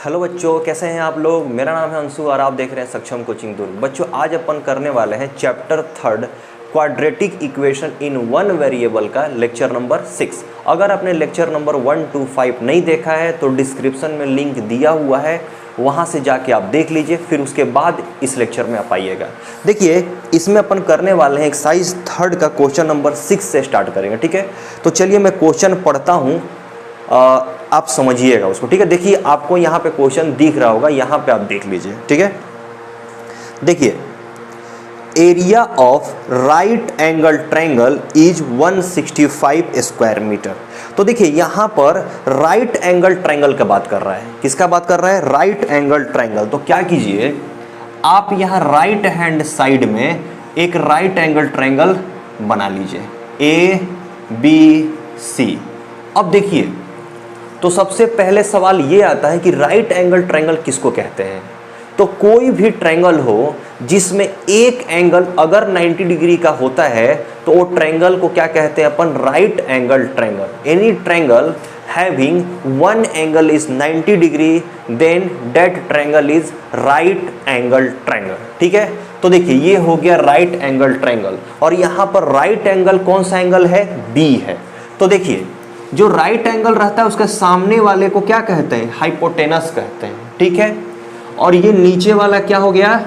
Hello बच्चों, कैसे हैं आप लोग। मेरा नाम है अंशु और आप देख रहे हैं सक्षम कोचिंग दुर्ग। बच्चों, आज अपन करने वाले हैं chapter 3 quadratic equation in one variable का लेक्चर नंबर 6। अगर आपने लेक्चर नंबर 1 to 5 नहीं देखा है तो डिस्क्रिप्शन में लिंक दिया हुआ है, वहाँ से जाके आप देख लीजिए, फिर उसके बाद इस लेक्चर में आप आइएगा। देखिए, इसमें अपन करने वाले हैं एक्सरसाइज 3 का क्वेश्चन नंबर 6 से स्टार्ट करेंगे। ठीक है, तो चलिए मैं क्वेश्चन पढ़ता हूँ, आप समझिएगा उसको। ठीक है, देखिए आपको यहाँ पे क्वेश्चन दिख रहा होगा, यहाँ पे आप देख लीजिए। ठीक है, देखिए area of right angle triangle is 165 square metre. तो देखिए यहाँ पर राइट एंगल ट्रायंगल का बात कर रहा है। किसका बात कर रहा है? Right angle triangle. तो क्या कीजिए, आप यहाँ राइट हैंड साइड में एक राइट एंगल ट्रायंगल बना लीजिए, ABC। अब देखिए, तो सबसे पहले सवाल ये आता है कि राइट एंगल ट्रायंगल किसको कहते हैं। तो कोई भी ट्रायंगल हो जिसमें एक एंगल अगर 90 डिग्री का होता है तो वो ट्रायंगल को क्या कहते हैं अपन? Right angle triangle. Any triangle having one angle is 90 degree then that triangle is right angle triangle. ठीक है, तो देखिए ये हो गया राइट एंगल ट्रायंगल, और यहाँ पर राइट एंगल कौन सा एंगल है? B है। तो देखिए जो राइट एंगल रहता है उसके सामने वाले को क्या कहते हैं? हाइपोटेनस कहते हैं। ठीक है, और ये नीचे वाला क्या हो गया?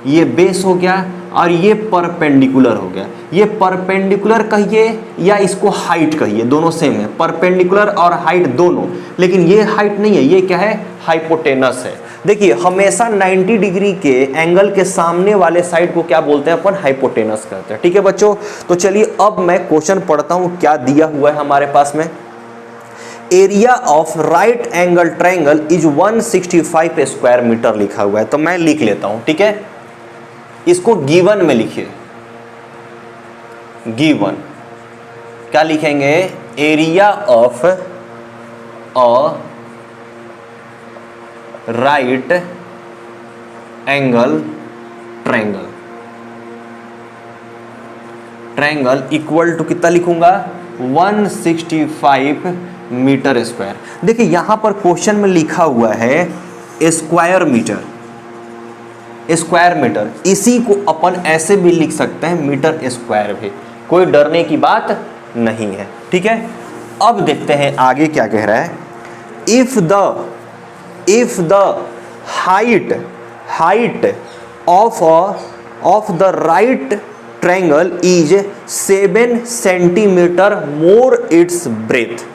ये बेस हो गया, और ये परपेंडिकुलर हो गया। ये परपेंडिकुलर कहिए या इसको हाइट कहिए, दोनों सेम है, परपेंडिकुलर और हाइट दोनों। लेकिन ये हाइट नहीं है, ये क्या है? हाइपोटेनस है। देखिए हमेशा 90 डिग्री के एंगल के सामने वाले साइड को क्या बोलते हैं अपन? हाइपोटेनस कहते हैं। ठीक है बच्चों, तो चलिए अब मैं क्वेश्चन पढ़ता हूँ, क्या दिया हुआ है हमारे पास में। Area of right angle triangle is 165 square metre लिखा हुआ है, तो मैं लिख लेता हूं। ठीक है, इसको गिवन में लिखिए। गिवन क्या लिखेंगे? Area of a right angle triangle. Triangle equal to कितना लिखूंगा? 165 मीटर स्क्वायर। देखिए यहां पर क्वेश्चन में लिखा हुआ है स्क्वायर मीटर। स्क्वायर मीटर, इसी को अपन ऐसे भी लिख सकते हैं मीटर स्क्वायर भी, कोई डरने की बात नहीं है। ठीक है, अब देखते हैं आगे क्या कह रहा है। If the height of the right triangle is 7 centimetre more it's breadth.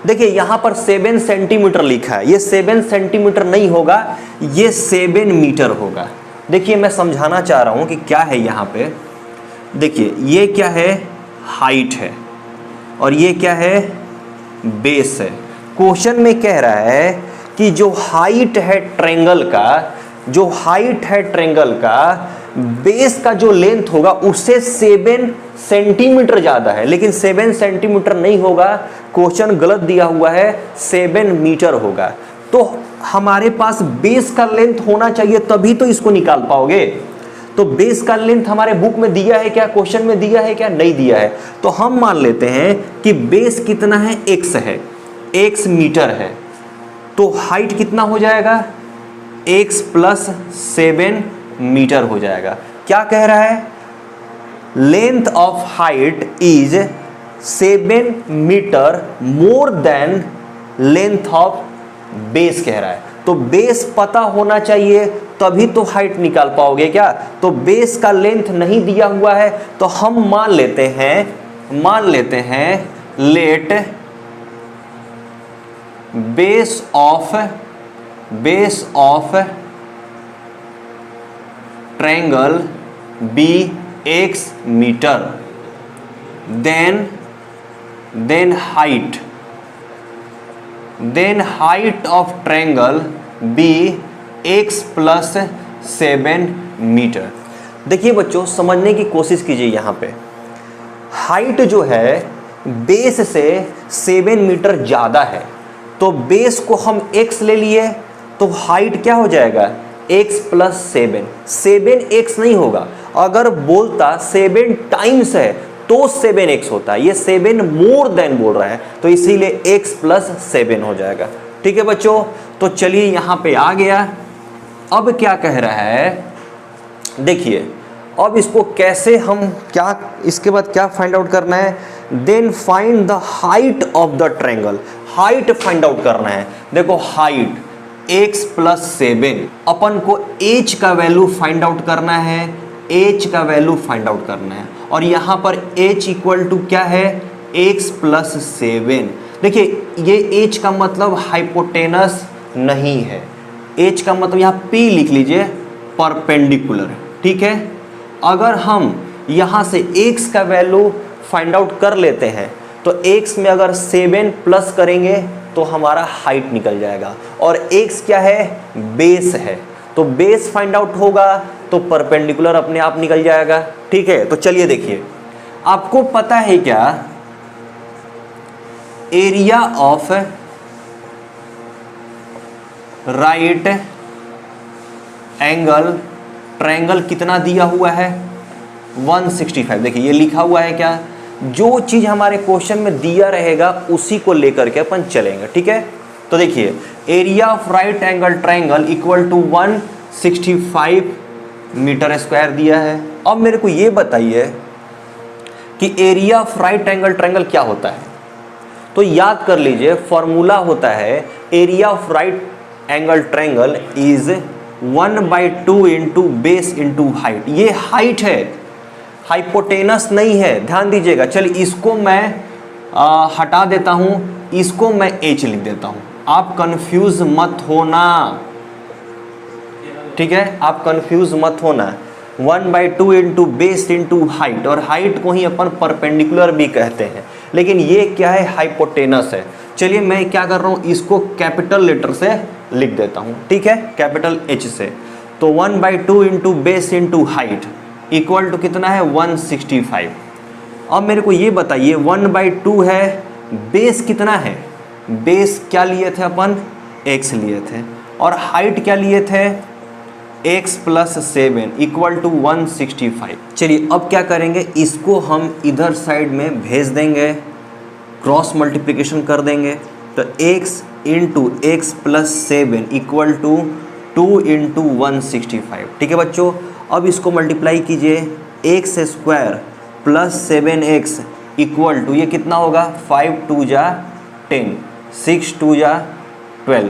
देखिए यहां पर 7 सेंटीमीटर लिखा है, ये 7 सेंटीमीटर नहीं होगा, ये 7 मीटर होगा। देखिए मैं समझाना चाह रहा हूं कि क्या है यहां पे। देखिए ये क्या है? हाइट है, और ये क्या है? बेस है। क्वेश्चन में कह रहा है कि जो हाइट है ट्रायंगल का, बेस का जो लेंथ होगा उससे 7 सेंटीमीटर ज्यादा है, लेकिन 7 सेंटीमीटर नहीं होगा, क्वेश्चन गलत दिया हुआ है, 7 मीटर होगा। तो हमारे पास बेस का लेंथ होना चाहिए, तभी तो इसको निकाल पाओगे। तो बेस का लेंथ हमारे बुक में दिया है क्या? क्वेश्चन में दिया है क्या? नहीं दिया है। तो हम मान लेते हैं कि बेस कितना है? x है, x मीटर है। तो हाइट कितना हो जाएगा? x + 7 मीटर हो जाएगा। क्या कह रहा है? Length of height is 7 metre more than length of base कह रहा है। तो बेस पता होना चाहिए, तभी तो हाइट निकाल पाओगे क्या? तो बेस का लेंथ नहीं दिया हुआ है, तो हम मान लेते हैं let base of triangle be x metre, then height of triangle be x + 7 metre. देखिए बच्चों समझने की कोशिश कीजिए। यहाँ पे हाइट जो है बेस से 7 मीटर ज्यादा है, तो बेस को हम x ले लिए, तो हाइट क्या हो जाएगा? x + 7। 7x नहीं होगा, अगर बोलता 7 टाइम्स है तो 7x होता है, ये 7 मोर देन बोल रहा है, तो इसीलिए x + 7 हो जाएगा। ठीक है बच्चों, तो चलिए यहाँ पे आ गया। अब क्या कह रहा है, देखिए अब इसको कैसे हम क्या, इसके बाद क्या फाइंड आउट करना है, then find the height of the triangle, height find out करना है। देखो हाइट x प्लस 7, अपन को h का वैल्यू फाइंड आउट करना है, h का वैल्यू फाइंड आउट करना है, और यहाँ पर h इक्वल टू क्या है, x प्लस 7। देखिए ये h का मतलब हाइपोटेनस नहीं है, h का मतलब यहाँ p लिख लीजिए, परपेंडिकुलर, ठीक है। अगर हम यहाँ से x का वैल्यू फाइंड आउट कर लेते हैं तो x में अगर 7 प्लस करेंगे तो हमारा हाइट निकल जाएगा, और x क्या है, बेस है, तो बेस फाइंड आउट होगा तो परपेंडिकुलर अपने आप निकल जाएगा, ठीक है। तो चलिए देखिए, आपको पता है क्या, area of right angle triangle कितना दिया हुआ है, 165। देखिए ये लिखा हुआ है क्या, जो चीज हमारे क्वेश्चन में दिया रहेगा उसी को लेकर के अपन चलेंगे, ठीक है। तो देखिए area of right angle triangle equal to 165 metre square दिया है। अब मेरे को ये बताइए कि area of right angle triangle क्या होता है, तो याद कर लीजिए फॉर्मूला होता है area of right angle triangle is 1/2 into base into height. ये हाइट है, हाइपोटेनस नहीं है, ध्यान दीजिएगा। चलिए इसको मैं हटा देता हूं, इसको मैं h लिख देता हूं, आप कंफ्यूज मत होना, ठीक है, आप कंफ्यूज मत होना। 1/2 इंटू बेस इंटू हाइट, और हाइट को ही अपन परपेंडिकुलर भी कहते हैं, लेकिन ये क्या है, हाइपोटेनस है। चलिए मैं क्या कर रहा हूं, इसको कैपिटल लेटर से लिख देता हूं, ठीक है, कैपिटल H से। तो 1/2 into base into height equal to कितना है, 165। अब मेरे को ये बताइए 1/2 है, बेस कितना है, बेस क्या लिए थे अपन, x लिए थे, और हाइट क्या लिए थे, x प्लस 7 इक्वल टू 165। चलिए अब क्या करेंगे, इसको हम इधर साइड में भेज देंगे, क्रॉस मल्टीप्लिकेशन कर देंगे, तो x into X plus 7 equal to 2 into 165, ठीक है बच्चों। अब इसको मल्टीप्लाई कीजिए, X square plus 7x equal to ये कितना होगा, 5 2 जा 10, 6 2 जा 12,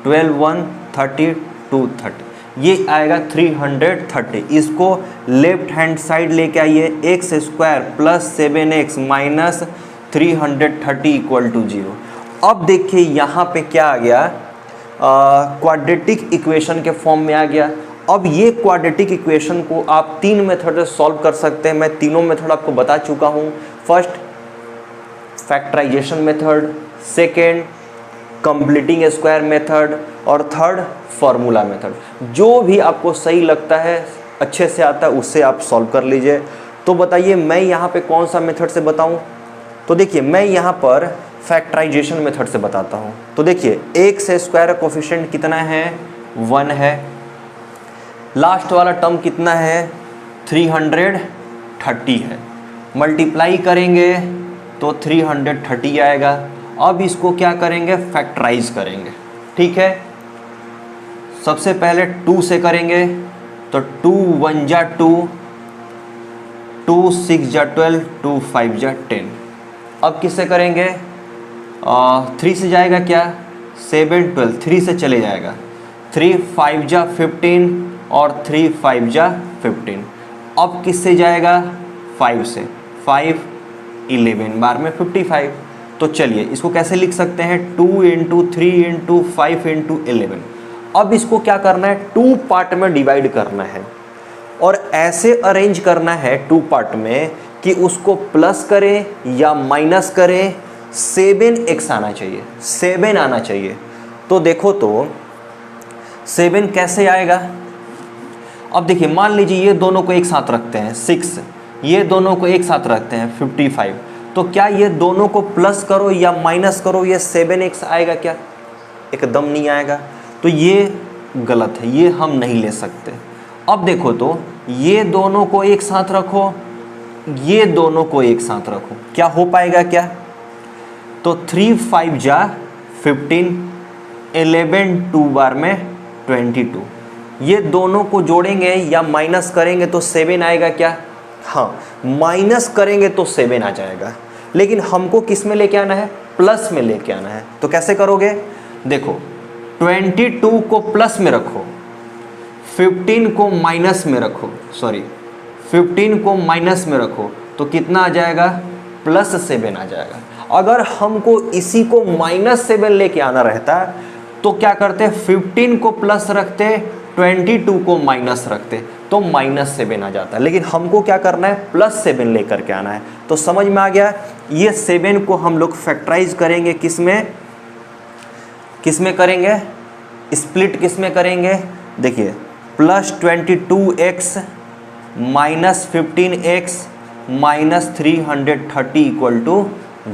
12 1 30 2 30, ये आएगा 330। इसको लेफ्ट हैंड साइड लेके आइए, X square plus 7x minus 330 equal to 0। अब देखिए यहाँ पे क्या आ गया, क्वाड्रेटिक इक्वेशन के फॉर्म में आ गया। अब ये क्वाड्रेटिक इक्वेशन को आप 3 मेथड से सॉल्व कर सकते हैं, मैं तीनों मेथड आपको बता चुका हूँ। First factorization method, second completing square method, और थर्ड फार्मूला मेथड। जो भी आपको सही लगता है, अच्छे से आता है, उससे आप सॉल्व कर लीजिए। तो बताइए मैं यहाँ पे कौन सा मेथड से बताऊँ, तो देखिए मैं यहाँ पर फैक्टराइजेशन मेथड से बताता हूँ। तो देखिए एक्स स्क्वायर का कोफिशिएंट कितना है, 1 है, लास्ट वाला टर्म कितना है, 330 है, मल्टीप्लाई करेंगे तो 330 आएगा। अब इसको क्या करेंगे, फैक्टराइज करेंगे, ठीक है। सबसे पहले 2 से करेंगे, तो 2 1 जा 2, 2 6 जा 12, 2 5 जा 10। अब किससे करेंगे, 3 से जाएगा क्या, 7 12, 3 से चले जाएगा, 3 5 जा 15 और 3 5 जा 15। अब किससे जाएगा, 5 से, 5 11 बार में 55। तो चलिए इसको कैसे लिख सकते हैं, 2 इंटू 3 इंटू 5 इंटू 11। अब इसको क्या करना है, 2 पार्ट में डिवाइड करना है, और ऐसे अरेंज करना है 2 पार्ट में कि उसको प्लस करें या माइनस करें, 7x आना चाहिए, 7 आना चाहिए। तो देखो तो 7 कैसे आएगा। अब देखिए मान लीजिए ये दोनों को एक साथ रखते हैं 6, ये दोनों को एक साथ रखते हैं 55, तो क्या ये दोनों को प्लस करो या माइनस करो, ये 7x आएगा क्या, एकदम नहीं आएगा। तो ये गलत है, ये हम नहीं ले सकते। अब देखो तो ये दोनों को एक साथ रखो, ये दोनों को एक साथ रखो, क्या हो पाएगा क्या, तो 3 5 जा 15, 11 2 बार में 22। ये दोनों को जोड़ेंगे या माइनस करेंगे तो 7 आएगा क्या? हाँ, माइनस करेंगे तो 7 आ जाएगा, लेकिन हमको किस में लेके आना है? प्लस में लेके आना है। तो कैसे करोगे? देखो 22 को प्लस में रखो, 15 को माइनस में रखो, 15 को माइनस में रखो तो कितना आ जाएगा? +7 आ जाएगा। अगर हमको इसी को -7 लेके आना रहता तो क्या करते? 15 को प्लस रखते, 22 को माइनस रखते तो -7 आ जाता। लेकिन हमको क्या करना है? +7 लेकर के आना है। तो समझ में आ गया? ये 7 को हम लोग फैक्टराइज करेंगे, किसमें करेंगे? स्प्लिट किसमें करेंगे? देखिए +22x -15x -330 =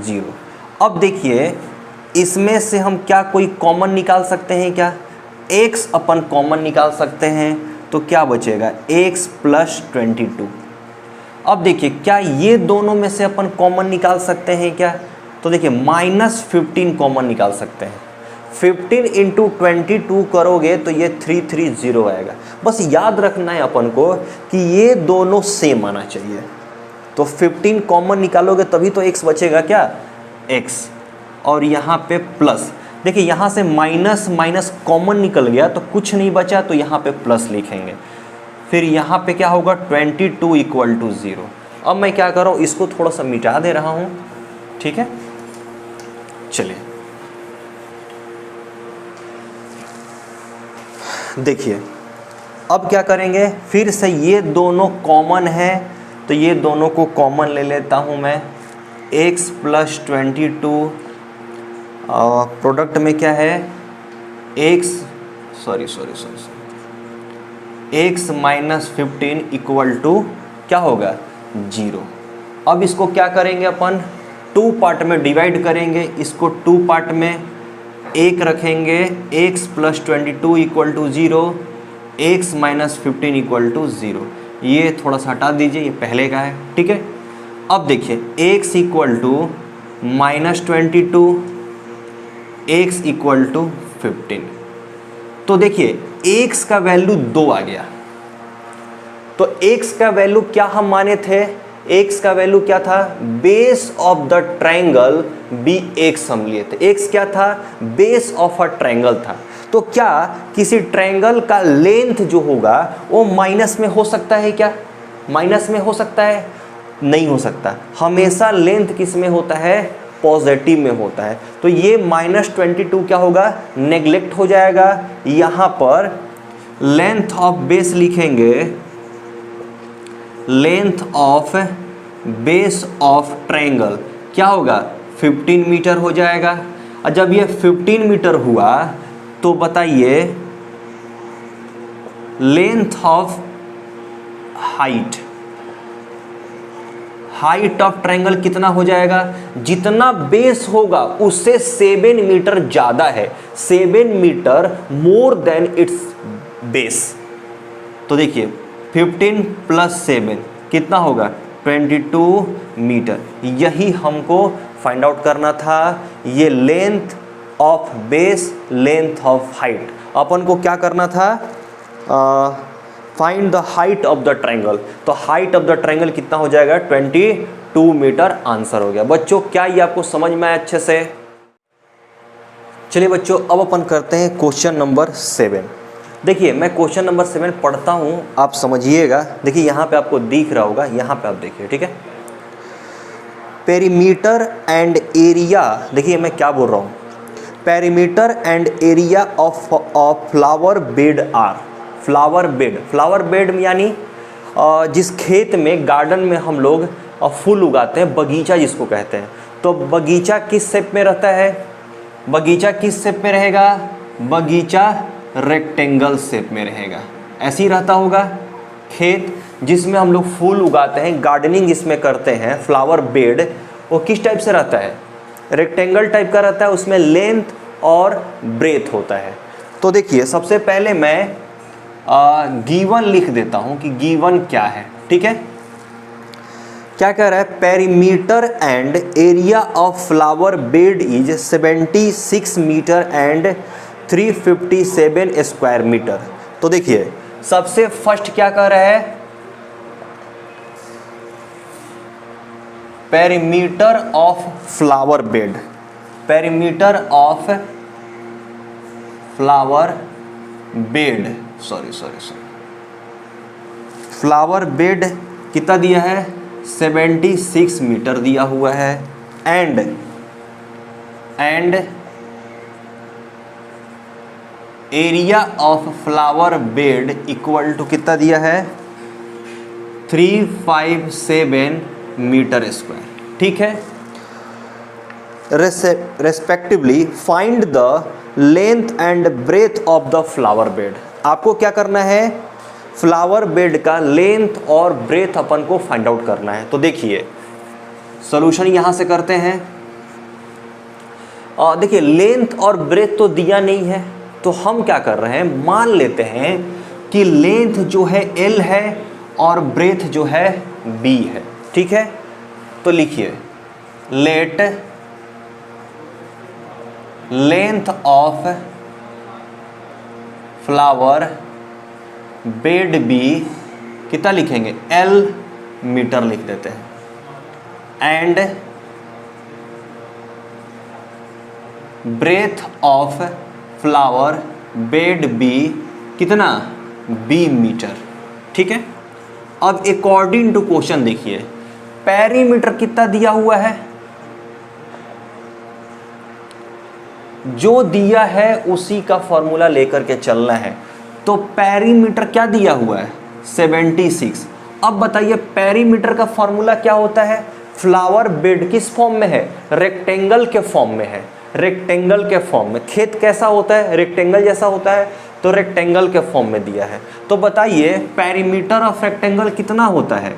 0। अब देखिए इसमें से हम क्या कोई कॉमन निकाल सकते हैं क्या? x अपन कॉमन निकाल सकते हैं तो क्या बचेगा? x + 22। अब देखिए क्या ये दोनों में से अपन कॉमन निकाल सकते हैं क्या? तो देखिए -15 कॉमन निकाल सकते हैं। 15 × 22 करोगे तो ये 330 आएगा। बस याद रखना है अपन को कि ये दोनों सेम आना चाहिए। तो 15 कॉमन निकालोगे तभी तो x बचेगा क्या? x, और यहाँ पे प्लस। देखिए यहाँ से माइनस माइनस कॉमन निकल गया तो कुछ नहीं बचा, तो यहाँ पे प्लस लिखेंगे। फिर यहाँ पे क्या होगा? 22 = 0। अब मैं क्या कर रहा हूँ? इसको थोड़ा सा मिटा दे रहा हूँ, ठीक है? चलिए देखिए अब क्या करेंगे? फिर से ये दोनों कॉमन है तो ये दोनों को कॉमन ले लेता हूँ मैं। x + 22 प्रोडक्ट में क्या है? x -15 क्या होगा? 0। अब इसको क्या करेंगे अपन? 2 पार्ट में डिवाइड करेंगे। इसको 2 पार्ट में एक रखेंगे, x + 22 = 0, x - 15 = 0। ये थोड़ा सा हटा दीजिए, ये पहले का है, ठीक है? अब देखिए x = -22, x = 15। तो देखिए x का वैल्यू 2 आ गया। तो x का वैल्यू क्या हम माने थे? x का वैल्यू क्या था? Base of the triangle BX हम लिए थे। x क्या था? बेस ऑफ अ ट्रायंगल था। तो क्या किसी ट्रायंगल का लेंथ जो होगा वो माइनस में हो सकता है क्या? माइनस में हो सकता है? नहीं हो सकता। हमेशा लेंथ किस में होता है? पॉजिटिव में होता है। तो ये -22 क्या होगा? नेग्लेक्ट हो जाएगा। यहाँ पर लेंथ ऑफ बेस लिखेंगे, length of base of triangle क्या होगा? 15 मीटर हो जाएगा। और जब ये 15 मीटर हुआ तो बताइए length of height of triangle कितना हो जाएगा? जितना बेस होगा उससे 7 मीटर ज़्यादा है, 7 metre more than its base. तो देखिए 15 + 7 कितना होगा? 22 मीटर। यही हमको फाइंड आउट करना था। ये length of base, length of height. अपन को क्या करना था? Find the height of the triangle. तो हाइट ऑफ द ट्रायंगल कितना हो जाएगा? 22 मीटर आंसर हो गया। बच्चों क्या ये आपको समझ में आया अच्छे से? चलिए बच्चों अब अपन करते हैं क्वेश्चन नंबर 7। देखिए मैं क्वेश्चन नंबर 7 पढ़ता हूँ, आप समझिएगा। देखिए यहाँ पे आपको दिख रहा होगा, यहाँ पे आप देखिए, ठीक है? पेरीमीटर एंड एरिया, देखिए मैं क्या बोल रहा हूँ? Perimeter and area of flower bed are. Flower bed यानी जिस खेत में, गार्डन में हम लोग फूल उगाते हैं, बगीचा जिसको कहते हैं। तो बगीचा किस शेप में रहता है? बगीचा किस शेप में रहेगा? बगीचा रेक्टेंगल शेप में रहेगा। ऐसे ही रहता होगा। खेत जिसमें हम लोग फूल उगाते हैं, गार्डनिंग इसमें करते हैं, फ्लावर बेड, वो किस टाइप से रहता है? रेक्टेंगल टाइप का रहता है। उसमें लेंथ और ब्रेथ होता है। तो देखिए सबसे पहले मैं गिवन लिख देता हूँ कि गिवन क्या है, ठीक है? क्या कह रहा है? Perimeter and area of flower bed is 76 metre and 357 square metre. तो देखिए सबसे फर्स्ट क्या कह रहा है, perimeter of flower bed, perimeter of flower bed, flower bed कितना दिया है, 76 मीटर दिया हुआ है। And area of flower bed equal to कितना दिया है, 357 मीटर स्क्वायर। ठीक है, respectively find the length and breadth of the flower bed. आपको क्या करना है, फ्लावर बेड का लेंथ और ब्रेथ अपन को फाइंड आउट करना है। तो देखिए सॉल्यूशन यहां से करते हैं। देखिए लेंथ और ब्रेथ तो दिया नहीं है, तो हम क्या कर रहे हैं, मान लेते हैं कि लेंथ जो है L है और ब्रेथ जो है B है। ठीक है, तो लिखिए let length of flower bed B कितना लिखेंगे, L मीटर लिख देते हैं। And breadth of flower bed B कितना, B मीटर। ठीक है, अब अकॉर्डिंग टू क्वेश्चन देखिए पेरीमीटर कितना दिया हुआ है, जो दिया है उसी का फॉर्मूला लेकर के चलना है। तो पेरीमीटर क्या दिया हुआ है, 76। अब बताइए पेरीमीटर का फॉर्मूला क्या होता है, फ्लावर बेड किस फॉर्म में है, रेक्टेंगल के फॉर्म में है, रेक्टेंगल के फॉर्म में। खेत कैसा होता है, रेक्टेंगल जैसा होता है, तो रेक्टेंगल के फॉर्म में दिया है। तो बताइए पेरीमीटर ऑफ रेक्टेंगल कितना होता है,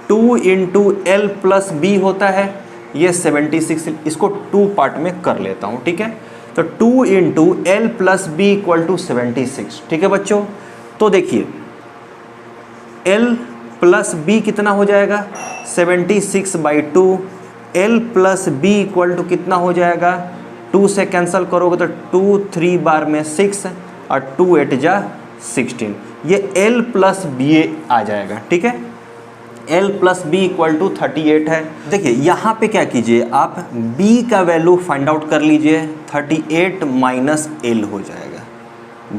2 × L + B होता है, ये 76। इसको 2 पार्ट में कर लेता हूँ। ठीक है, तो 2 × L + B = 76। ठीक है बच्चों, तो देखिए L + B कितना हो जाएगा, 76/2। L + B = कितना हो जाएगा, 2 से कैंसिल करोगे तो 2 3 बार में 6 और 2 8 जा 16, ये L + B आ जाएगा। ठीक है, L + B = 38 है। देखिए यहाँ पे क्या कीजिए, आप B का वैल्यू फाइंड आउट कर लीजिए, 38 - L हो जाएगा।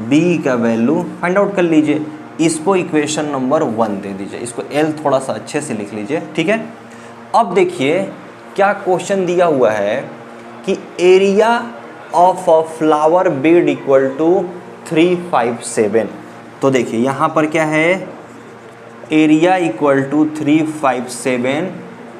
B का वैल्यू फाइंड आउट कर लीजिए, इसको इक्वेशन नंबर 1 दे दीजिए, इसको L थोड़ा सा अच्छे से लिख लीजिए। ठीक है, अब देखिए क्या क्वेश्चन दिया हुआ है कि area of a flower bed equal to 357। तो देखिए यहाँ पर क्या है, area equal to 357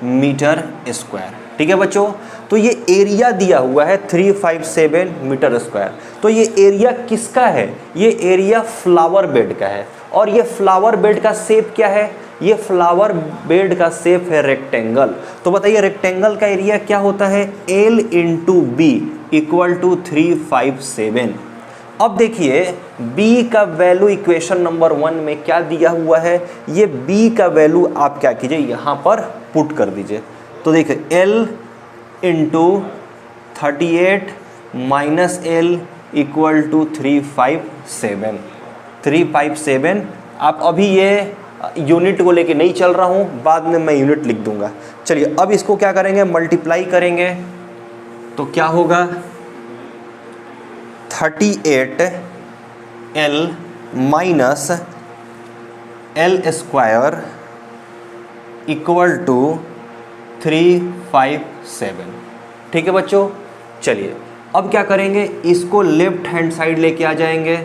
metre square. ठीक है बच्चों, तो ये एरिया दिया हुआ है 357 मीटर स्क्वायर। तो ये एरिया किसका है, ये एरिया फ्लावर बेड का है। और ये फ्लावर बेड का शेप क्या है, ये फ्लावर बेड का शेप है रेक्टेंगल। तो बताइए रेक्टेंगल का एरिया क्या होता है, L × B = 357। अब देखिए B का वैल्यू इक्वेशन नंबर 1 में क्या दिया हुआ है, ये B का वैल्यू आप क्या कीजिए, यहाँ पर पुट कर दीजिए। तो देखिए L × 38 - L = 357। 357 आप अभी ये यूनिट को लेके नहीं चल रहा हूँ, बाद में मैं यूनिट लिख दूंगा। चलिए अब इसको क्या करेंगे, मल्टीप्लाई करेंगे तो क्या होगा, 38 L - L स्क्वायर = 357। ठीक है बच्चों, चलिए अब क्या करेंगे, इसको लेफ्ट हैंड साइड लेके आ जाएंगे,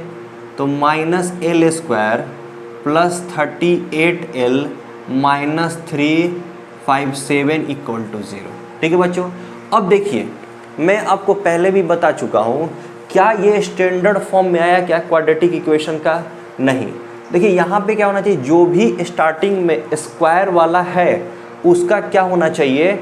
तो -L स्क्वायर + 38L - 357 = 0। ठीक है बच्चों, अब देखिए मैं आपको पहले भी बता चुका हूँ, क्या ये स्टैंडर्ड फॉर्म में आया क्या क्वाड्रेटिक इक्वेशन का, नहीं। देखिए यहाँ पे क्या होना चाहिए, जो भी स्टार्टिंग में स्क्वायर वाला है उसका क्या होना चाहिए,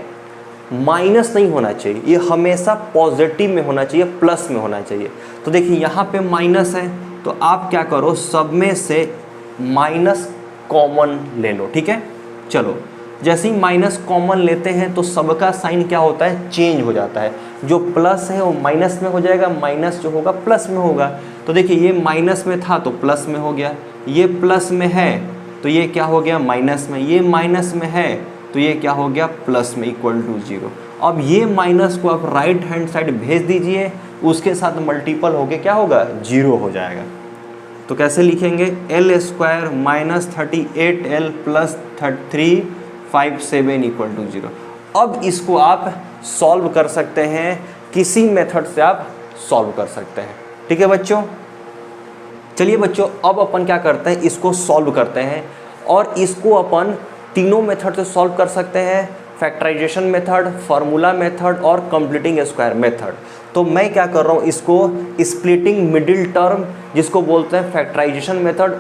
माइनस नहीं होना चाहिए, ये हमेशा पॉजिटिव में होना चाहिए, प्लस में होना चाहिए। तो देखिए यहाँ पे माइनस है, तो आप क्या करो, सब में से माइनस कॉमन ले लो। ठीक है, चलो जैसे ही माइनस कॉमन लेते हैं तो सबका साइन क्या होता है, चेंज हो जाता है। जो प्लस है वो माइनस में हो जाएगा, माइनस जो होगा प्लस में होगा। तो देखिए ये माइनस में था तो प्लस में हो गया, ये प्लस में है तो ये क्या हो गया माइनस में, ये माइनस में है तो ये क्या हो गया प्लस में, इक्वल टू 0। अब ये माइनस को आप राइट हैंड साइड भेज दीजिए, उसके साथ मल्टीपल होके क्या होगा 0 हो जाएगा। तो कैसे लिखेंगे, L square minus 38L plus 357 equal to 0। अब इसको आप सॉल्व कर सकते हैं, किसी मेथड से आप सॉल्व कर सकते हैं। ठीक है बच्चों, चलिए बच्चों अब अपन क्या करते हैं, इसको सॉल्व करते हैं। और इसको अपन तीनों मेथड से सॉल्व कर सकते हैं, फैक्टराइजेशन मेथड, फार्मूला मेथड और कंप्लीटिंग स्क्वायर मेथड। तो मैं क्या कर रहा हूँ, इसको स्प्लिटिंग मिडिल टर्म जिसको बोलते हैं फैक्टराइजेशन मेथड,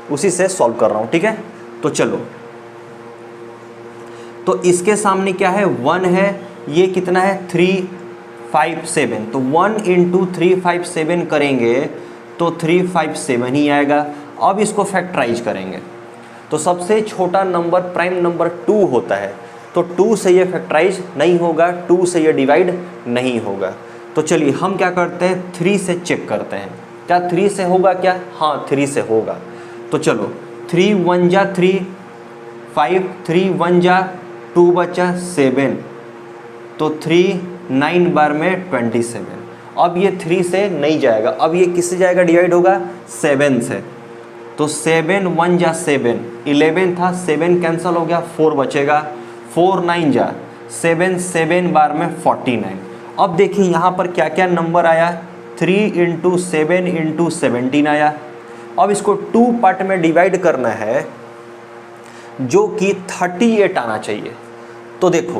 उसी से सॉल्व कर रहा हूँ। ठीक है, तो चलो, तो इसके सामने क्या है 1 है, ये कितना है 357, तो 1 × 357 करेंगे तो 357 ही आएगा। अब इसको फैक्टराइज करेंगे तो सबसे छोटा नंबर प्राइम नंबर 2 होता है, तो 2 से ये फैक्टराइज नहीं होगा, 2 से ये डिवाइड नहीं होगा। तो चलिए हम क्या करते हैं, 3 से चेक करते हैं, क्या 3 से होगा क्या, हाँ 3 से होगा। तो चलो 3 1 जा 3 5, 3 1 जा 2 बचा 7, तो 3 9 बार में 27। अब ये 3 से नहीं जाएगा, अब ये किससे जाएगा, डिवाइड होगा 7 से। तो 7 1 जा 7, 11 था 7 कैंसिल हो गया, 4 बचेगा, 4 9 जा 7, 7 बार में 49। अब देखिए यहाँ पर क्या क्या नंबर आया, 3 × 7 × 17 आया। अब इसको 2 पार्ट में डिवाइड करना है जो कि 38 आना चाहिए। तो देखो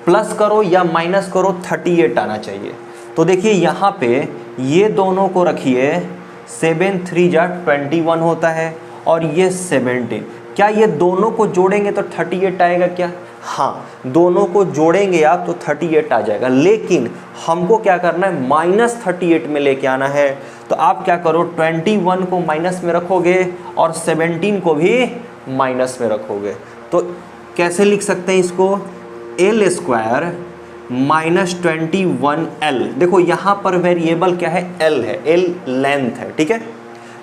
प्लस करो या माइनस करो 38 आना चाहिए। तो देखिए यहाँ पे ये दोनों को रखिए, 7 3 जा 21 होता है और ये 17, क्या ये दोनों को जोड़ेंगे तो 38 आएगा क्या, हाँ दोनों को जोड़ेंगे आप तो 38 आ जाएगा। लेकिन हमको क्या करना है, -38 में लेके आना है। तो आप क्या करो, 21 को माइनस में रखोगे और 17 को भी माइनस में रखोगे। तो कैसे लिख सकते हैं इसको, एल स्क्वायर -21L। देखो यहाँ पर वेरिएबल क्या है, L है, L लेंथ है। ठीक है,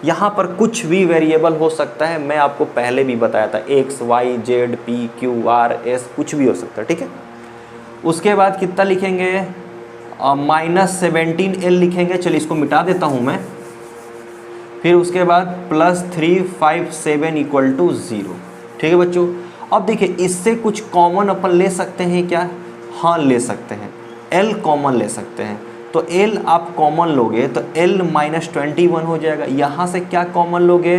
यहाँ पर कुछ भी वेरिएबल हो सकता है, मैं आपको पहले भी बताया था, X Y Z P Q R S कुछ भी हो सकता है। ठीक है, उसके बाद कितना लिखेंगे, -17L लिखेंगे। चलिए इसको मिटा देता हूँ मैं। फिर उसके बाद +357 इक्वल टू 0। ठीक है बच्चों, अब देखिए इससे कुछ कॉमन अपन ले सकते हैं क्या, हाँ ले सकते हैं, L कॉमन ले सकते हैं। तो L आप कॉमन लोगे तो L -21 हो जाएगा। यहाँ से क्या कॉमन लोगे,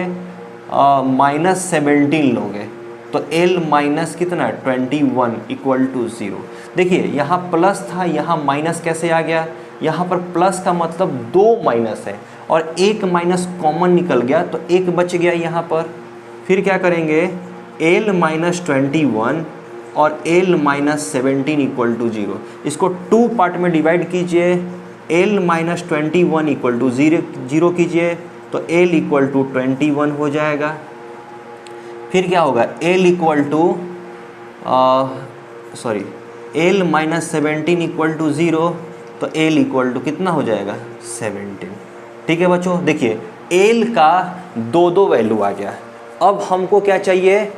-17 लोगे तो L माइनस कितना 21 इक्वल टू 0। देखिए यहाँ प्लस था, यहाँ माइनस कैसे आ गया, यहाँ पर प्लस का मतलब 2 माइनस है और एक माइनस कॉमन निकल गया तो एक बच गया यहाँ पर। फिर क्या करेंगे, L -21 और L -17 इक्वल टू 0। इसको 2 पार्ट में डिवाइड कीजिए, L -21 इक्वल टू 0 कीजिए तो L इक्वल टू 21 हो जाएगा। फिर क्या होगा, L equal to L -17 equal to 0 तो L इक्वल टू कितना हो जाएगा 17। ठीक है बच्चों, देखिए L का 2 वैल्यू आ गया। अब हमको क्या चाहिए,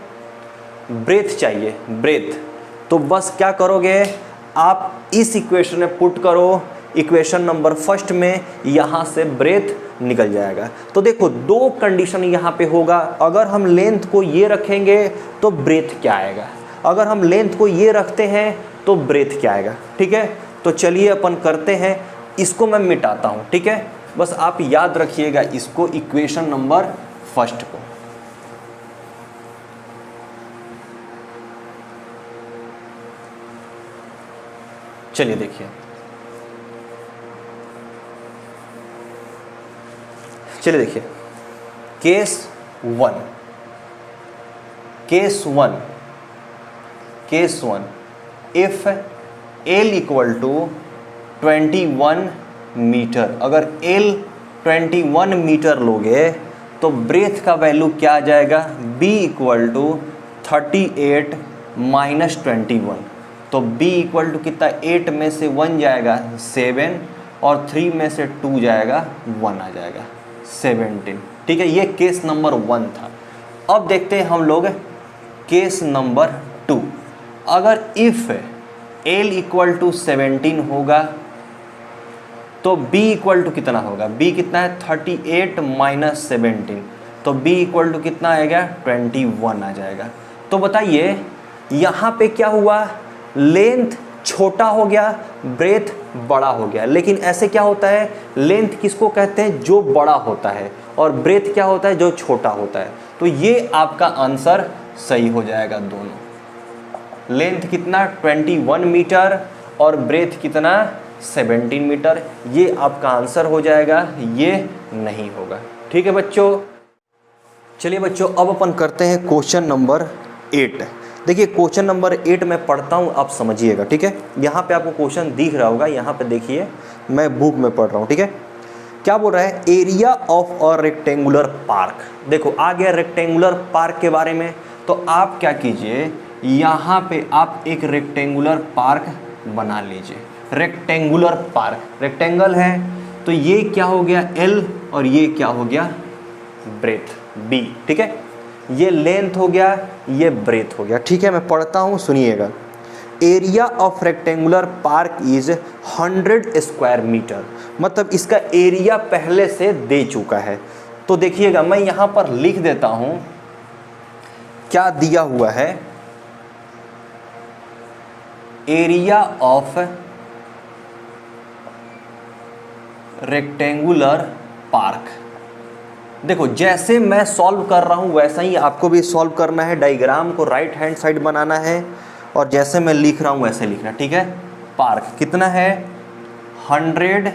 ब्रेथ चाहिए, ब्रेथ। तो बस क्या करोगे, आप इस इक्वेशन में पुट करो, इक्वेशन नंबर फर्स्ट में, यहाँ से ब्रेथ निकल जाएगा। तो देखो 2 कंडीशन यहाँ पे होगा, अगर हम लेंथ को ये रखेंगे तो ब्रेथ क्या आएगा, अगर हम लेंथ को ये रखते हैं तो ब्रेथ क्या आएगा। ठीक है, तो चलिए अपन करते हैं, इसको मैं मिटाता हूँ। ठीक है, बस आप याद रखिएगा इसको, इक्वेशन नंबर फर्स्ट को। चलिए देखिए, case 1 if L equal to 21 metre, अगर L 21 मीटर लोगे तो ब्रेथ का वैल्यू क्या आ जाएगा, B इक्वल टू 38 माइनस 21, तो b इक्वल टू कितना, 8 में से 1 जाएगा 7 और 3 में से 2 जाएगा 1 आ जाएगा 17। ठीक है, ये केस नंबर 1 था। अब देखते हैं हम लोग केस नंबर 2। अगर इफ l इक्वल टू 17 होगा तो b इक्वल टू कितना होगा, b कितना है 38 माइनस 17, तो b इक्वल टू कितना आएगा 21 आ जाएगा। तो बताइए यहाँ पे क्या हुआ, लेंथ छोटा हो गया, ब्रेथ बड़ा हो गया। लेकिन ऐसे क्या होता है, लेंथ किसको कहते हैं, जो बड़ा होता है, और ब्रेथ क्या होता है, जो छोटा होता है। तो ये आपका आंसर सही हो जाएगा दोनों। लेंथ कितना 21 मीटर और ब्रेथ कितना 17 मीटर, ये आपका आंसर हो जाएगा, ये नहीं होगा। ठीक है बच्चों, चलिए बच्चों अब अपन करते हैं क्वेश्चन नंबर 8। देखिए क्वेश्चन नंबर 8 मैं पढ़ता हूँ, आप समझिएगा। ठीक है, यहाँ पे आपको क्वेश्चन दिख रहा होगा, यहाँ पे देखिए मैं बुक में पढ़ रहा हूँ। ठीक है, क्या बोल रहा है, area of a rectangular park. देखो आ गया रेक्टेंगुलर पार्क के बारे में। तो आप क्या कीजिए, यहाँ पे आप एक रेक्टेंगुलर पार्क बना लीजिए। रेक्टेंगुलर पार्क, रेक्टेंगल है तो ये क्या हो गया L और ये क्या हो गया ब्रेथ B। ठीक है, ये लेंथ हो गया, ये ब्रेथ हो गया। ठीक है, मैं पढ़ता हूँ, सुनिएगा। Area of rectangular park is 100 square metre, मतलब इसका एरिया पहले से दे चुका है। तो देखिएगा मैं यहाँ पर लिख देता हूँ क्या दिया हुआ है, एरिया ऑफ रेक्टेंगुलर पार्क। देखो जैसे मैं सॉल्व कर रहा हूँ वैसा ही आपको भी सॉल्व करना है, डायग्राम को राइट हैंड साइड बनाना है और जैसे मैं लिख रहा हूँ वैसे लिखना। ठीक है, पार्क कितना है 100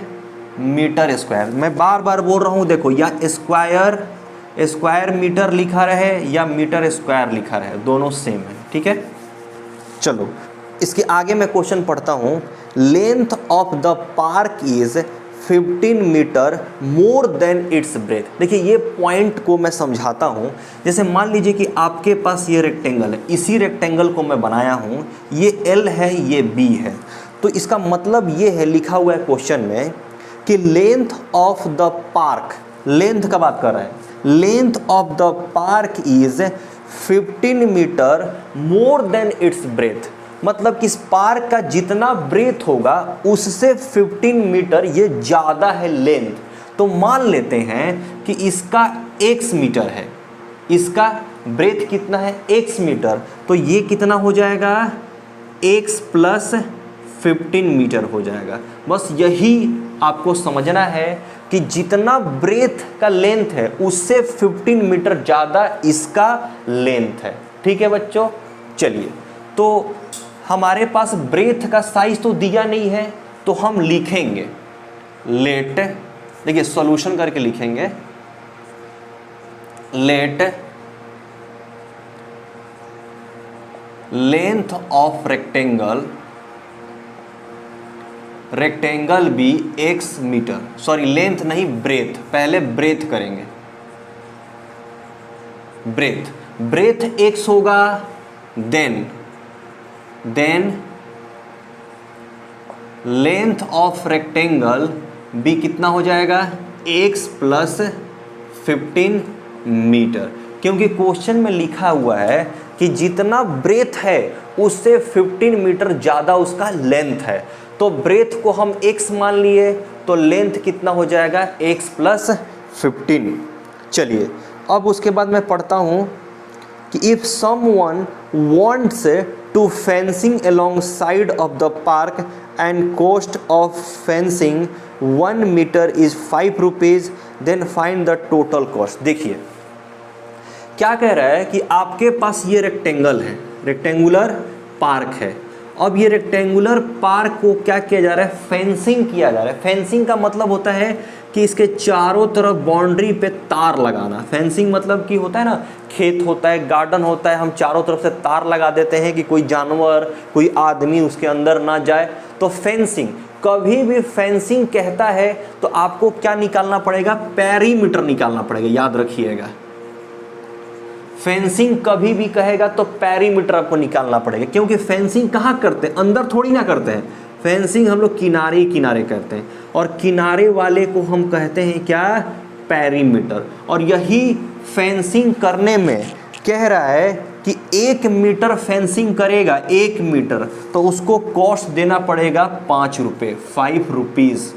मीटर स्क्वायर। मैं बार बार बोल रहा हूँ, देखो या स्क्वायर मीटर लिखा रहे या मीटर स्क्वायर लिखा रहे, दोनों सेम है। ठीक है, चलो इसके आगे मैं क्वेश्चन पढ़ता हूँ। Length of the park is 15 metre more than its breadth. देखिए ये पॉइंट को मैं समझाता हूँ। जैसे मान लीजिए कि आपके पास ये रेक्टेंगल है, इसी रेक्टेंगल को मैं बनाया हूँ, ये L है ये B है। तो इसका मतलब ये है, लिखा हुआ है क्वेश्चन में कि length of the park, length का बात कर रहे हैं, length of the park is 15 metre more than its breadth. मतलब कि इस पार्क का जितना ब्रेथ होगा उससे 15 मीटर ये ज़्यादा है लेंथ। तो मान लेते हैं कि इसका x मीटर है, इसका ब्रेथ कितना है x मीटर, तो ये कितना हो जाएगा x प्लस 15 मीटर हो जाएगा। बस यही आपको समझना है कि जितना ब्रेथ का लेंथ है उससे 15 मीटर ज़्यादा इसका लेंथ है। ठीक है बच्चों, चलिए तो हमारे पास ब्रेथ का साइज तो दिया नहीं है, तो हम लिखेंगे लेट, देखिए सॉल्यूशन करके लिखेंगे, let length of rectangle B x metre, sorry length नहीं ब्रेथ, पहले ब्रेथ करेंगे। ब्रेथ x होगा, then length of rectangle b कितना हो जाएगा x प्लस 15 मीटर। क्योंकि क्वेश्चन में लिखा हुआ है कि जितना ब्रेथ है उससे 15 मीटर ज़्यादा उसका लेंथ है, तो ब्रेथ को हम x मान लिए, तो लेंथ कितना हो जाएगा x प्लस 15। चलिए अब उसके बाद मैं पढ़ता हूँ कि if someone wants to fencing alongside of the park and cost of fencing 1 meter is 5 rupees, then find the total cost। देखिए क्या कह रहा है कि आपके पास ये रेक्टेंगल है, रेक्टेंगुलर पार्क है। अब ये रेक्टेंगुलर पार्क को क्या किया जा रहा है, फेंसिंग किया जा रहा है। फेंसिंग का मतलब होता है कि इसके चारों तरफ बाउंड्री पे तार लगाना। फेंसिंग मतलब कि होता है ना, खेत होता है, गार्डन होता है, हम चारों तरफ से तार लगा देते हैं कि कोई जानवर कोई आदमी उसके अंदर ना जाए। तो फेंसिंग, कभी भी फेंसिंग कहता है तो आपको क्या निकालना पड़ेगा, पेरीमीटर निकालना पड़ेगा, याद रखिएगा। फेंसिंग कभी भी कहेगा तो पेरीमीटर आपको निकालना पड़ेगा, क्योंकि फेंसिंग कहाँ करते हैं, अंदर थोड़ी ना करते हैं। फेंसिंग हम लोग किनारे किनारे करते हैं, और किनारे वाले को हम कहते हैं क्या, पेरीमीटर। और यही फेंसिंग करने में कह रहा है कि 1 मीटर फेंसिंग करेगा, 1 मीटर, तो उसको कॉस्ट देना पड़ेगा 5 रुपये, 5 रुपीज़,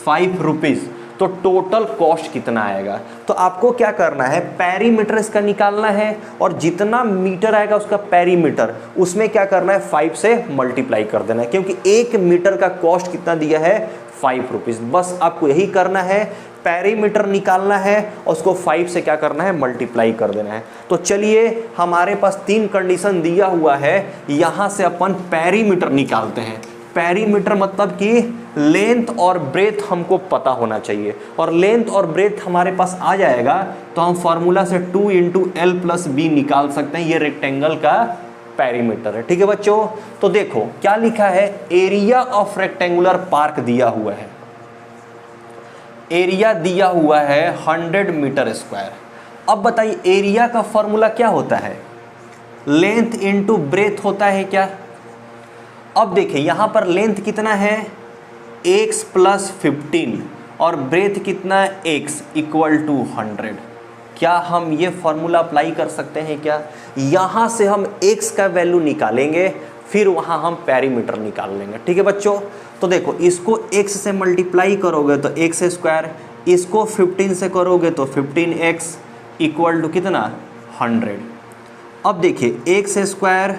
5 रुपीज़। तो टोटल कॉस्ट कितना आएगा, तो आपको क्या करना है, पेरीमीटर इसका निकालना है, और जितना मीटर आएगा उसका पेरीमीटर, उसमें क्या करना है, 5 से मल्टीप्लाई कर देना है, क्योंकि 1 मीटर का कॉस्ट कितना दिया है, 5 रुपीज़। बस आपको यही करना है, पेरीमीटर निकालना है और उसको 5 से क्या करना है, मल्टीप्लाई कर देना है। तो चलिए, हमारे पास 3 कंडीशन दिया हुआ है, यहाँ से अपन पेरीमीटर निकालते हैं। पेरीमीटर मतलब कि लेंथ और ब्रेथ हमको पता होना चाहिए, और लेंथ और ब्रेथ हमारे पास आ जाएगा तो हम फार्मूला से 2 × L+B निकाल सकते हैं। ये रेक्टेंगल का पेरीमीटर है। ठीक है बच्चों, तो देखो क्या लिखा है, एरिया ऑफ रेक्टेंगुलर पार्क दिया हुआ है, एरिया दिया हुआ है 100 मीटर स्क्वायर। अब बताइए एरिया का फॉर्मूला क्या होता है, लेंथ इंटू ब्रेथ होता है क्या। अब देखिए यहाँ पर लेंथ कितना है, x + 15, और ब्रेथ कितना है, x = 100। क्या हम ये फॉर्मूला अप्लाई कर सकते हैं क्या, यहाँ से हम x का वैल्यू निकालेंगे, फिर वहाँ हम पेरीमीटर निकाल लेंगे। ठीक है बच्चों, तो देखो इसको x से मल्टीप्लाई करोगे तो x², इसको 15 से करोगे तो 15x = कितना, 100। अब देखिए x²,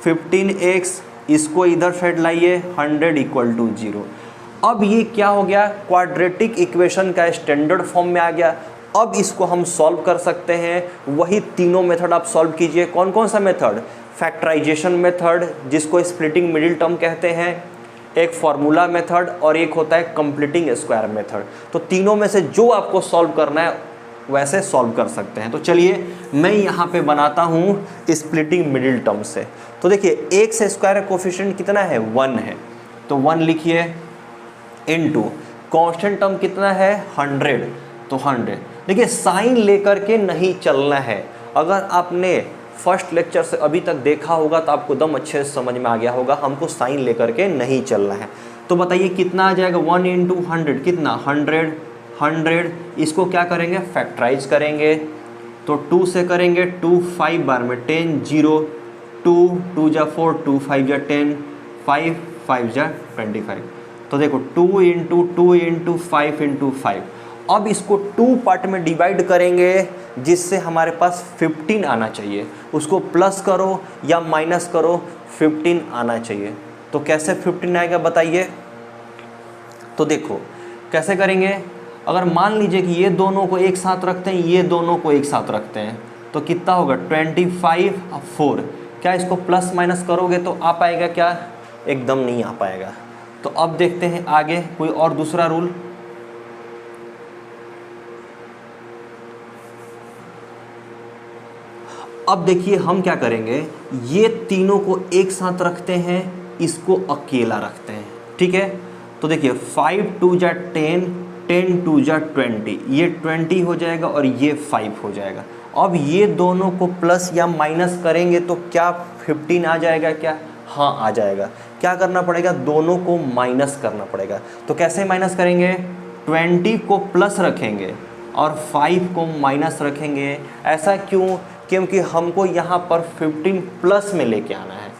15x, इसको इधर साइड लाइए, 100 = 0। अब ये क्या हो गया, क्वाड्रेटिक इक्वेशन का स्टैंडर्ड फॉर्म में आ गया। अब इसको हम सॉल्व कर सकते हैं, वही तीनों मेथड आप सॉल्व कीजिए। कौन कौन सा मेथड, फैक्टराइजेशन मेथड जिसको स्प्लिटिंग मिडिल टर्म कहते हैं, एक फार्मूला मेथड, और एक होता है कंप्लीटिंग स्क्वायर मेथड। तो तीनों में से जो आपको सॉल्व करना है वैसे सॉल्व कर सकते हैं। तो चलिए मैं यहाँ पे बनाता हूँ स्प्लिटिंग मिडिल टर्म से। तो देखिए x² का कोफिशिएंट कितना है, 1 है, तो 1 लिखिए, इनटू कांस्टेंट टर्म कितना है, 100, तो 100। देखिए साइन लेकर के नहीं चलना है। अगर आपने फर्स्ट लेक्चर से अभी तक देखा होगा तो आपको दम अच्छे से समझ में आ गया होगा, हमको साइन लेकर के नहीं चलना है। तो बताइए कितना आ जाएगा, 1 × 100 कितना, 100, 100। इसको क्या करेंगे, फैक्टराइज करेंगे, तो 2 से करेंगे, 2 5 बार में 10, 0, 2 2 × 4, 2 5 × 10, 5 5 × 25। तो देखो 2 × 2 × 5 × 5। अब इसको 2 पार्ट में डिवाइड करेंगे, जिससे हमारे पास 15 आना चाहिए। उसको प्लस करो या माइनस करो, 15 आना चाहिए। तो कैसे 15 आएगा बताइए। तो देखो कैसे करेंगे, अगर मान लीजिए कि ये दोनों को एक साथ रखते हैं, ये दोनों को एक साथ रखते हैं, तो कितना होगा, 25 और 4। क्या इसको प्लस माइनस करोगे तो आ पाएगा क्या, एकदम नहीं आ पाएगा। तो अब देखते हैं आगे कोई और दूसरा रूल। अब देखिए हम क्या करेंगे, ये तीनों को एक साथ रखते हैं, इसको अकेला रखते हैं। ठीक है, तो देखिए 5 2 × 10, 10 2 × 20, ये 20 हो जाएगा और ये 5 हो जाएगा। अब ये दोनों को प्लस या माइनस करेंगे तो क्या 15 आ जाएगा क्या, हाँ आ जाएगा। क्या करना पड़ेगा, दोनों को माइनस करना पड़ेगा। तो कैसे माइनस करेंगे, 20 को प्लस रखेंगे और 5 को माइनस रखेंगे। ऐसा क्यों, क्योंकि हमको यहाँ पर 15 प्लस में लेके आना है।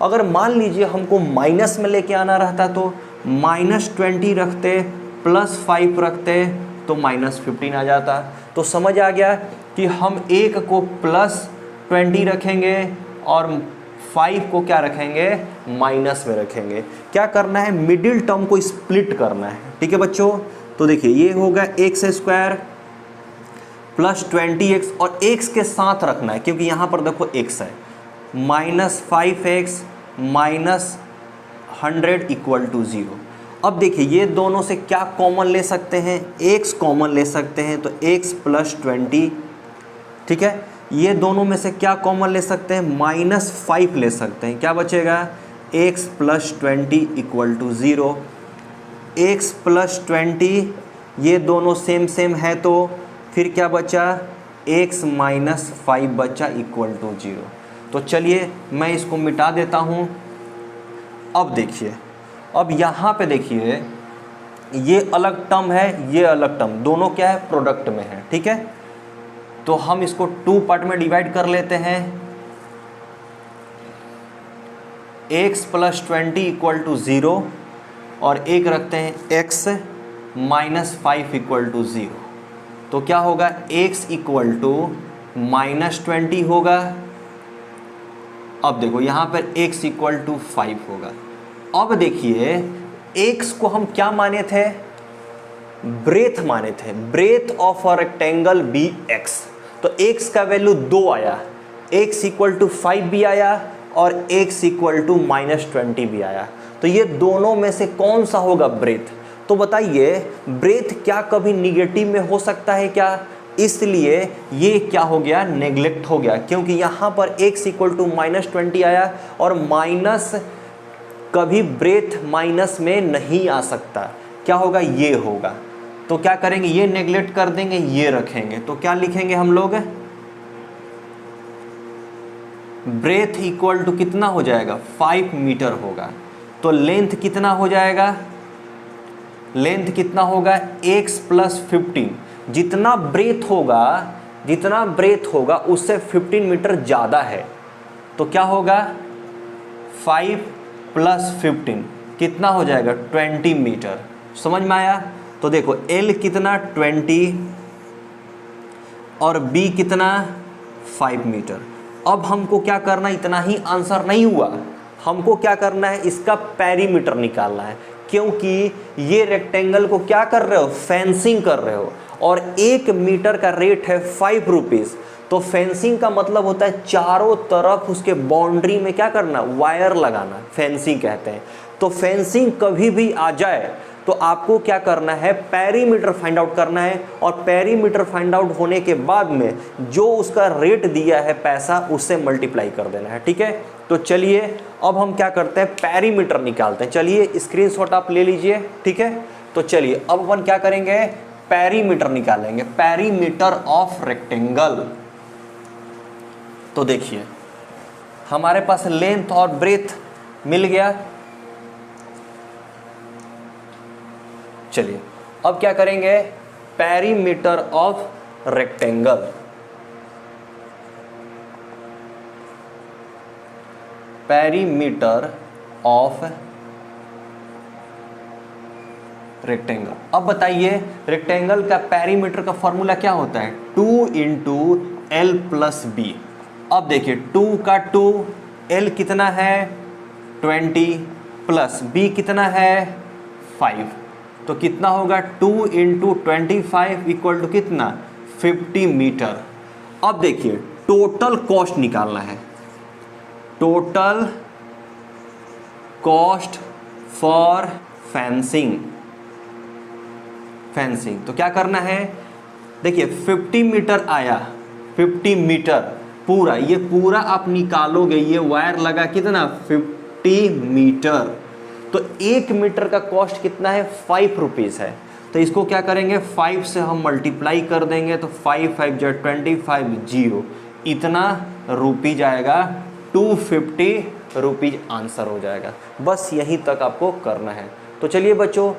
अगर मान लीजिए हमको माइनस में लेके आना रहता तो -20 रखते, +5 रखते, तो -15 आ जाता। तो समझ आ गया कि हम एक को +20 रखेंगे और 5 को क्या रखेंगे, माइनस में रखेंगे। क्या करना है, मिडिल टर्म को स्प्लिट करना है। ठीक है बच्चों, तो देखिए ये होगा x² + 20x, और x के साथ रखना है क्योंकि यहाँ पर देखो x है, -5x -100 = 0। अब देखिए ये दोनों से क्या कॉमन ले सकते हैं, x कॉमन ले सकते हैं, तो x + 20। ठीक है, ये दोनों में से क्या कॉमन ले सकते हैं, -5 ले सकते हैं। क्या बचेगा, x + 20 = 0। x + 20 ये दोनों सेम है, तो फिर क्या बचा, x माइनस 5 बचा इक्वल टू 0। तो चलिए मैं इसको मिटा देता हूँ। अब देखिए, अब यहाँ पे देखिए ये अलग टर्म है, ये अलग टर्म, दोनों क्या है, प्रोडक्ट में है, ठीक है। तो हम इसको 2 पार्ट में डिवाइड कर लेते हैं। x प्लस 20 इक्वल टू 0 और एक रखते हैं x माइनस 5 इक्वल टू 0। तो क्या होगा, x इक्वल टू माइनस 20 होगा। अब देखो यहाँ पर x इक्वल टू 5 होगा। अब देखिए x को हम क्या माने थे, ब्रेथ माने थे, breadth of a rectangle bx। तो x का वैल्यू 2 आया, x इक्वल टू 5 भी आया और x इक्वल टू माइनस 20 भी आया। तो ये दोनों में से कौन सा होगा ब्रेथ? तो बताइए ब्रेथ क्या कभी निगेटिव में हो सकता है क्या? इसलिए ये क्या हो गया, नेग्लेक्ट हो गया, क्योंकि यहाँ पर x इक्वल टू माइनस 20 आया और माइनस कभी ब्रेथ माइनस में नहीं आ सकता। क्या होगा, ये होगा। तो क्या करेंगे, ये नेग्लेक्ट कर देंगे, ये रखेंगे। तो क्या लिखेंगे हम लोग, ब्रेथ इक्वल टू कितना हो जाएगा, 5 मीटर होगा। तो लेंथ कितना हो जाएगा, लेंथ कितना होगा, x प्लस 15। जितना ब्रेथ होगा उससे 15 मीटर ज़्यादा है। तो क्या होगा, 5 प्लस 15 कितना हो जाएगा, 20 मीटर। समझ में आया? तो देखो L कितना 20 और B कितना 5 मीटर। अब हमको क्या करना, इतना ही आंसर नहीं हुआ, हमको क्या करना है, इसका पेरीमीटर निकालना है। क्योंकि ये रेक्टेंगल को क्या कर रहे हो, फेंसिंग कर रहे हो और 1 मीटर का रेट है 5 रुपीज़। तो फेंसिंग का मतलब होता है चारों तरफ उसके बाउंड्री में क्या करना, वायर लगाना, फेंसिंग कहते हैं। तो फेंसिंग कभी भी आ जाए तो आपको क्या करना है, पेरीमीटर फाइंड आउट करना है और पेरीमीटर फाइंड आउट होने के बाद में जो उसका रेट दिया है पैसा, उससे मल्टीप्लाई कर देना है, ठीक है। तो चलिए अब हम क्या करते हैं, पेरीमीटर निकालते हैं। चलिए स्क्रीनशॉट आप ले लीजिए, ठीक है। तो चलिए अब अपन क्या करेंगे, पेरीमीटर निकालेंगे, पेरीमीटर ऑफ रेक्टेंगल। तो देखिए हमारे पास लेंथ और ब्रेथ मिल गया। चलिए अब क्या करेंगे, perimeter of rectangle. Perimeter of rectangle. अब बताइए रेक्टेंगल का पेरीमीटर का फॉर्मूला क्या होता है, 2 इंटू एल प्लस बी। अब देखिए 2 का 2, एल कितना है 20 प्लस बी कितना है 5। तो कितना होगा, 2 इंटू 25 इक्वल टू कितना, 50 मीटर। अब देखिए टोटल कॉस्ट निकालना है, टोटल कॉस्ट फॉर फेंसिंग। तो क्या करना है, देखिए 50 मीटर आया, 50 मीटर पूरा, ये पूरा आप निकालोगे, ये वायर लगा कितना 50 मीटर। तो 1 मीटर का कॉस्ट कितना है, 5 रुपीज़ है। तो इसको क्या करेंगे, 5 से हम मल्टीप्लाई कर देंगे। तो 5 5 जो 25 0, इतना रुपीज आएगा, 250 रुपीज आंसर हो जाएगा। बस यहीं तक आपको करना है। तो चलिए बच्चों